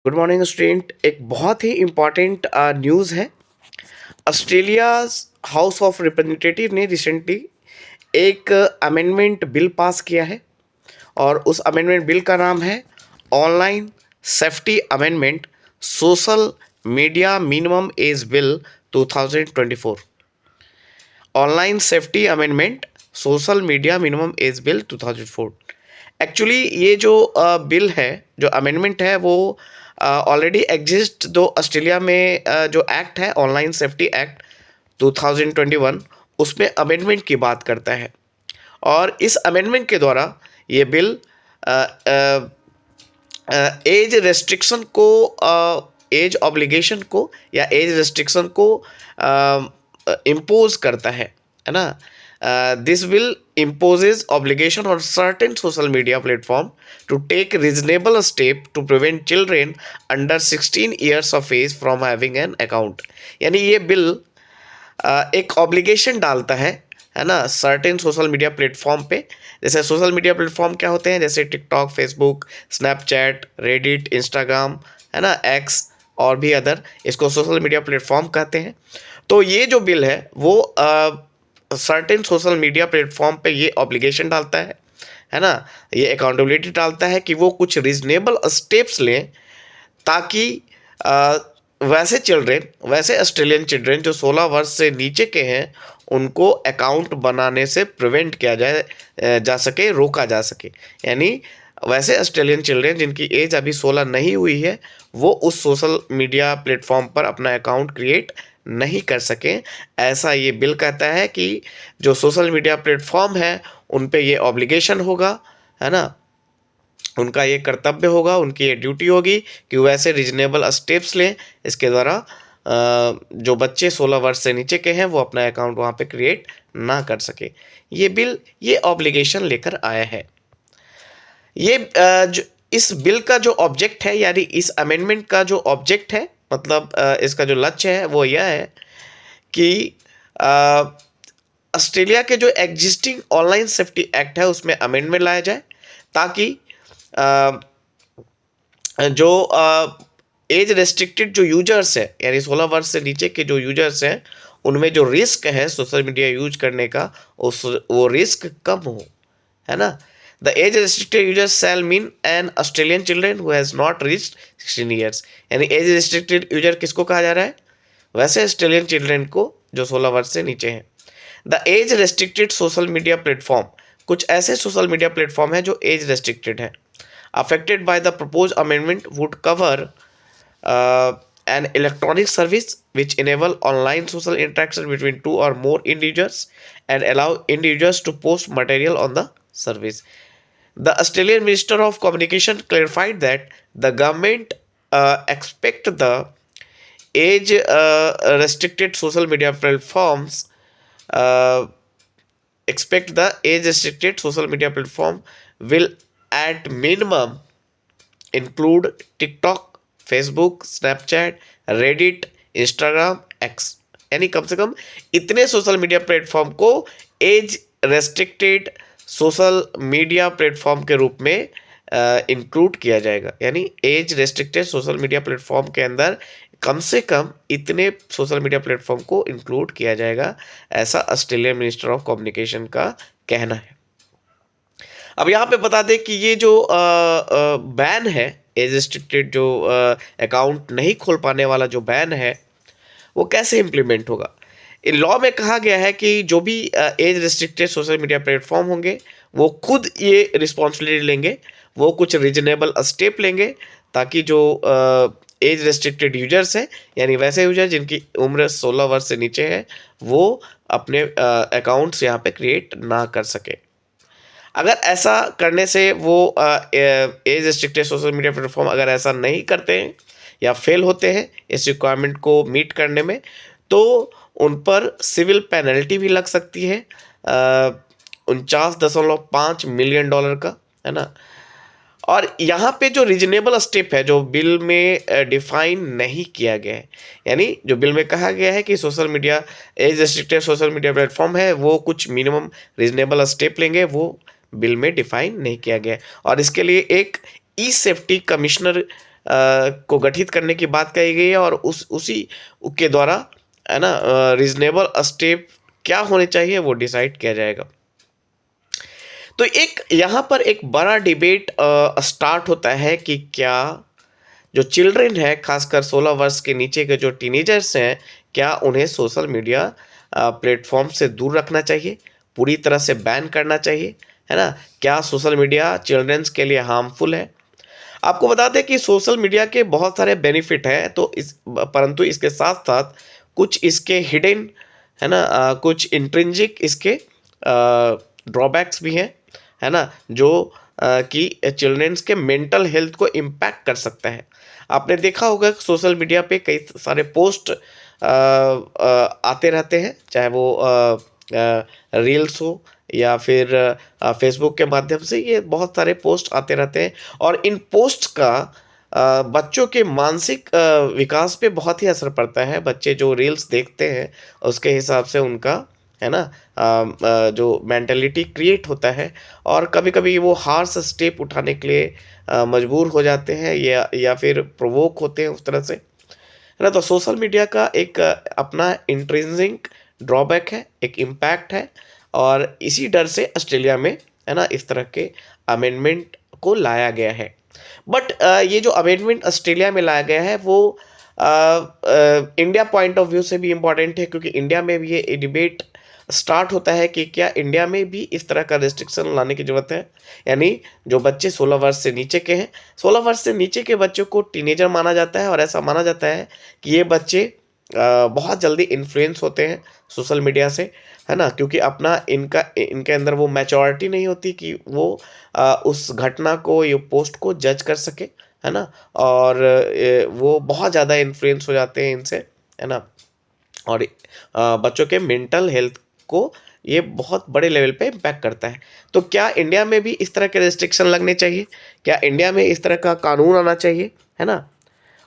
Good morning student. एक बहुत ही important news है। ऑस्ट्रेलिया हाउस ऑफ रिप्रेजेंटेटिव ने रिसेंटली एक अमेंडमेंट बिल पास किया है और उस अमेंडमेंट बिल का नाम है online safety amendment social media minimum age bill 2024। Online safety amendment social media minimum age bill 2004। Actually ये जो बिल है, जो अमेंडमेंट है, वो ऑलरेडी एग्जिस्ट। जो ऑस्ट्रेलिया में जो एक्ट है ऑनलाइन सेफ्टी एक्ट 2021, उसमें अमेंडमेंट की बात करता है। और इस अमेंडमेंट के द्वारा ये बिल एज रेस्ट्रिक्शन को, एज ऑब्लिगेशन को या एज रेस्ट्रिक्शन को इम्पोज करता है ना। This will imposes obligation on certain social media platform to take reasonable step to prevent children under 16 years of age from having an account। यानी ये bill एक ऑब्लिगेशन डालता है ना, सर्टेन सोशल मीडिया प्लेटफॉर्म पे। जैसे सोशल मीडिया प्लेटफॉर्म क्या होते हैं, जैसे TikTok, Facebook, Snapchat, Reddit, Instagram, है ना, एक्स और भी अदर, इसको सोशल मीडिया प्लेटफॉर्म कहते हैं। तो ये जो बिल है वो सर्टेन सोशल मीडिया प्लेटफॉर्म पे ये ऑब्लिगेशन डालता है ना, ये अकाउंटेबिलिटी डालता है कि वो कुछ रीजनेबल स्टेप्स लें ताकि वैसे ऑस्ट्रेलियन चिल्ड्रेन जो 16 वर्ष से नीचे के हैं उनको अकाउंट बनाने से प्रिवेंट किया जा सके, रोका जा सके। यानी वैसे ऑस्ट्रेलियन चिल्ड्रेन जिनकी एज अभी 16 नहीं हुई है वो उस सोशल मीडिया प्लेटफॉर्म पर अपना अकाउंट क्रिएट नहीं कर सकें। ऐसा ये बिल कहता है कि जो सोशल मीडिया प्लेटफॉर्म है उन पे ये ऑब्लिगेशन होगा, है ना, उनका ये कर्तव्य होगा, उनकी ये ड्यूटी होगी कि वो ऐसे रीजनेबल स्टेप्स लें इसके द्वारा जो बच्चे 16 वर्ष से नीचे के हैं वो अपना अकाउंट वहाँ पे क्रिएट ना कर सके। ये बिल ये ऑब्लिगेशन लेकर आया है। ये जो इस बिल का जो ऑब्जेक्ट है, यानी इस अमेंडमेंट का जो ऑब्जेक्ट है, मतलब इसका जो लक्ष्य है वो यह है कि ऑस्ट्रेलिया के जो एग्जिस्टिंग ऑनलाइन सेफ्टी एक्ट है उसमें अमेंडमेंट लाया जाए ताकि जो एज रेस्ट्रिक्टेड जो यूजर्स है, यानी 16 वर्ष से नीचे के जो यूजर्स हैं, उनमें जो रिस्क है सोशल मीडिया यूज करने का वो रिस्क कम हो, है ना। The age restricted users shall mean an Australian children who has not reached 16 years. यानी एज रेस्ट्रिक्टेड यूजर किसको कहा जा रहा है? वैसे ऑस्ट्रेलियन चिल्ड्रेन को जो 16 वर्ष से नीचे हैं। The age restricted social media platform, कुछ ऐसे सोशल मीडिया प्लेटफॉर्म है जो एज रेस्ट्रिक्टेड है। Affected by the propose amendment would cover an electronic service which enable online social interaction between two or more individuals and allow individuals to post material on the service. The Australian Minister of Communication clarified that the government expect the age restricted social media platforms uh, expect the age restricted social media platform will at minimum include TikTok, Facebook, Snapchat, Reddit, Instagram, X. यानी कम से कम इतने social media platform को age restricted social media platform के रूप में include किया जाएगा। यानी age restricted social media platform के अंदर कम से कम इतने सोशल मीडिया प्लेटफॉर्म को इंक्लूड किया जाएगा, ऐसा ऑस्ट्रेलियन मिनिस्टर ऑफ कम्युनिकेशन का कहना है। अब यहाँ पे बता दें कि ये जो बैन है, एज रिस्ट्रिक्टेड जो अकाउंट नहीं खोल पाने वाला जो बैन है, वो कैसे इम्प्लीमेंट होगा। इन लॉ में कहा गया है कि जो भी age restricted social media platform होंगे वो खुद ये रिस्पॉन्सिबिलिटी लेंगे, वो कुछ रीजनेबल स्टेप लेंगे ताकि जो एज रेस्ट्रिक्टेड यूजर्स हैं, यानी वैसे यूजर जिनकी उम्र 16 वर्ष से नीचे है, वो अपने अकाउंट्स यहाँ पे क्रिएट ना कर सके। अगर ऐसा करने से वो age restricted social media platform अगर ऐसा नहीं करते हैं या फेल होते हैं इस रिक्वायरमेंट को मीट करने में, तो उन पर सिविल पेनल्टी भी लग सकती है 49.5 मिलियन डॉलर का, है ना। और यहाँ पे जो रीजनेबल स्टेप है जो बिल में डिफाइन नहीं किया गया है, यानी जो बिल में कहा गया है कि social media age restricted social media platform है वो कुछ मिनिमम रीजनेबल स्टेप लेंगे, वो बिल में डिफाइन नहीं किया गया है। और इसके लिए एक ई सेफ्टी कमिश्नर को गठित करने की बात कही गई है और उसी के द्वारा है ना रीजनेबल स्टेप क्या होने चाहिए वो डिसाइड किया जाएगा। तो एक यहाँ पर एक बड़ा डिबेट स्टार्ट होता है कि क्या जो चिल्ड्रन है, खासकर 16 वर्ष के नीचे के जो टीनेजर्स हैं, क्या उन्हें सोशल मीडिया प्लेटफॉर्म से दूर रखना चाहिए, पूरी तरह से बैन करना चाहिए, है ना? क्या सोशल मीडिया चिल्ड्रंस के लिए हार्मफुल है? आपको बता दें कि सोशल मीडिया के बहुत सारे बेनिफिट हैं, तो परंतु इसके साथ-साथ कुछ इसके हिडन, है ना, कुछ इंट्रिंसिक इसके ड्रॉबैक्स भी हैं, है ना? जो कि चिल्ड्रंस के मेंटल हेल्थ को इम्पैक्ट कर सकता है। आपने देखा होगा सोशल मीडिया पे कई सारे पोस्ट आते रहते हैं, चाहे वो रील्स हो या फिर फेसबुक के माध्यम से, ये बहुत सारे पोस्ट आते रहते हैं और इन पोस्ट का बच्चों के मानसिक विकास पे बहुत ही असर पड़ता है। बच्चे जो रील्स देखते हैं उसके हिसाब से उनका, है ना, जो मेंटालिटी क्रिएट होता है और कभी-कभी वो हार्श स्टेप उठाने के लिए मजबूर हो जाते हैं या फिर प्रोवोक होते हैं उस तरह से, है ना? तो सोशल मीडिया का एक अपना इंट्रिंसिक ड्रॉबैक है, एक इम्पैक्ट है और इसी डर से ऑस्ट्रेलिया में, है ना, इस तरह के अमेंडमेंट को लाया गया है। बट ये जो अमेंडमेंट ऑस्ट्रेलिया में लाया गया है वो इंडिया पॉइंट ऑफ व्यू से भी इम्पोर्टेंट है, क्योंकि इंडिया में भी ये डिबेट स्टार्ट होता है कि क्या इंडिया में भी इस तरह का रिस्ट्रिक्शन लाने की ज़रूरत है? यानी जो बच्चे 16 वर्ष से नीचे के हैं, 16 वर्ष से नीचे के बच्चों को टीनेजर माना जाता है और ऐसा माना जाता है कि ये बच्चे बहुत जल्दी इन्फ्लुएंस होते हैं सोशल मीडिया से, है ना? क्योंकि अपना इनके अंदर वो मैच्योरिटी नहीं होती कि वो उस घटना को, ये पोस्ट को जज कर सके, है ना? और वो बहुत ज़्यादा इन्फ्लुएंस हो जाते हैं इनसे, है ना? और बच्चों के मेंटल हेल्थ को ये बहुत बड़े लेवल पे इम्पैक्ट करता है। तो क्या इंडिया में भी इस तरह के रिस्ट्रिक्शन लगने चाहिए? क्या इंडिया में इस तरह का कानून आना चाहिए? है ना?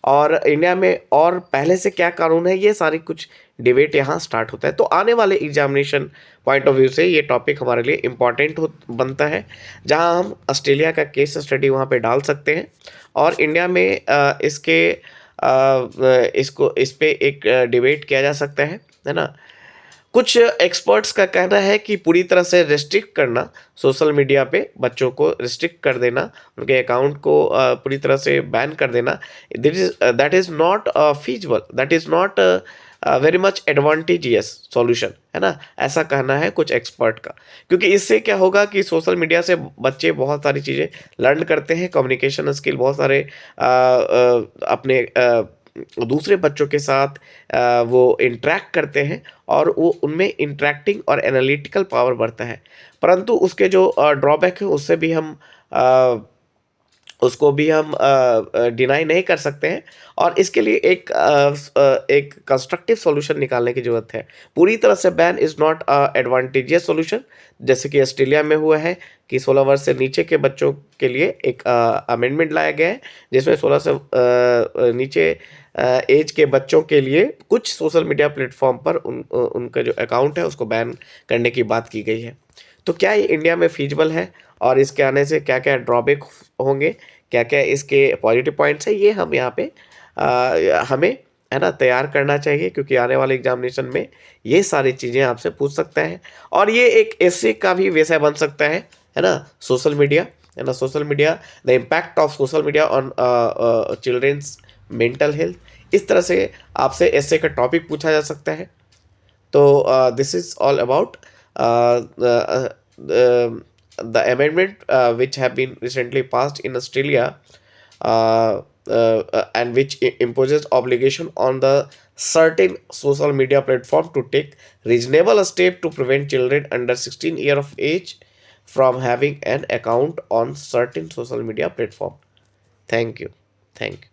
और इंडिया में और पहले से क्या कानून है, ये सारी कुछ डिबेट यहाँ स्टार्ट होता है। तो आने वाले एग्जामिनेशन पॉइंट ऑफ व्यू से ये टॉपिक हमारे लिए इम्पॉर्टेंट हो बनता है, जहाँ हम ऑस्ट्रेलिया का केस स्टडी वहाँ पे डाल सकते हैं और इंडिया में इसको इस पे एक डिबेट किया जा सकता है ना? कुछ एक्सपर्ट्स का कहना है कि पूरी तरह से रिस्ट्रिक्ट करना, सोशल मीडिया पे बच्चों को रिस्ट्रिक्ट कर देना, उनके अकाउंट को पूरी तरह से बैन कर देना, that is not feasible, that is not very much advantageous solution, है ना? ऐसा कहना है कुछ एक्सपर्ट का। क्योंकि इससे क्या होगा कि सोशल मीडिया से बच्चे बहुत सारी चीज़ें लर्न करते हैं, कम्युनिकेशन स्किल बहुत सारे अपने दूसरे बच्चों के साथ वो इंटरैक्ट करते हैं और वो उनमें इंटरैक्टिंग और एनालिटिकल पावर बढ़ता है। परंतु उसके जो ड्रॉबैक है उससे भी हम अ, उसको भी हम डिनाई नहीं कर सकते हैं और इसके लिए एक कंस्ट्रक्टिव सॉल्यूशन निकालने की ज़रूरत है। पूरी तरह से ban is not advantageous solution, जैसे कि ऑस्ट्रेलिया में हुआ है कि 16 वर्ष से नीचे के बच्चों के लिए एक अमेंडमेंट लाया गया है, जिसमें 16 से नीचे एज के बच्चों के लिए कुछ सोशल मीडिया प्लेटफॉर्म पर उनका जो अकाउंट है उसको बैन करने की बात की गई है। तो क्या ये इंडिया में फीजिबल है और इसके आने से क्या-क्या ड्रॉबैक होंगे, क्या-क्या इसके पॉजिटिव पॉइंट्स हैं, ये हम यहाँ पे हमें, है ना, तैयार करना चाहिए, क्योंकि आने वाले एग्जामिनेशन में ये सारी चीज़ें आपसे पूछ सकता है और ये एक ऐसे का भी विषय बन सकता है ना? सोशल मीडिया, है ना? Social media, the impact of social media on childrens mental health, इस तरह से आपसे ऐसे का टॉपिक पूछा जा सकता है। तो this is all about the amendment which have been recently passed in Australia, and which imposes obligation on the certain social media platform to take reasonable step to prevent children under 16 year of age from having an account on certain social media platform. Thank you. Thank you.